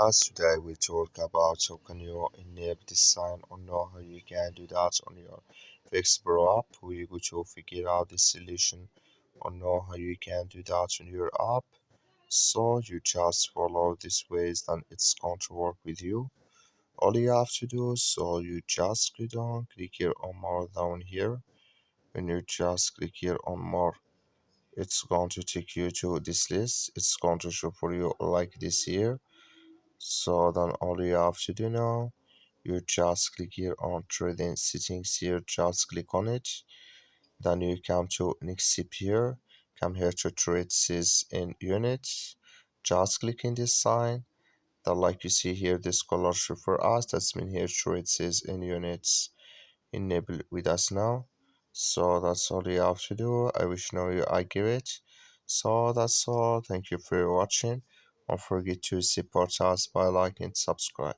As today we talk about how can you enable this sign or know how you can do that on your FxPro app. We're going to figure out the solution or know how you can do that on your app. So you just follow these ways, then it's going to work with you. All you have to do, so you just go down, click here on more down here. When you just click here on more, it's going to take you to this list. It's going to show for you like this here. So then all you have to do now, you just click here on trading settings here, just click on it. Then you come to next step here, come here to trade says in units, just click in this sign. Then like you see here, this color show for us, that's mean here trade says in units, enable with us now. So that's all you have to do. I wish now you accurate. So that's all. Thank you for watching. Don't forget to support us by liking and subscribe.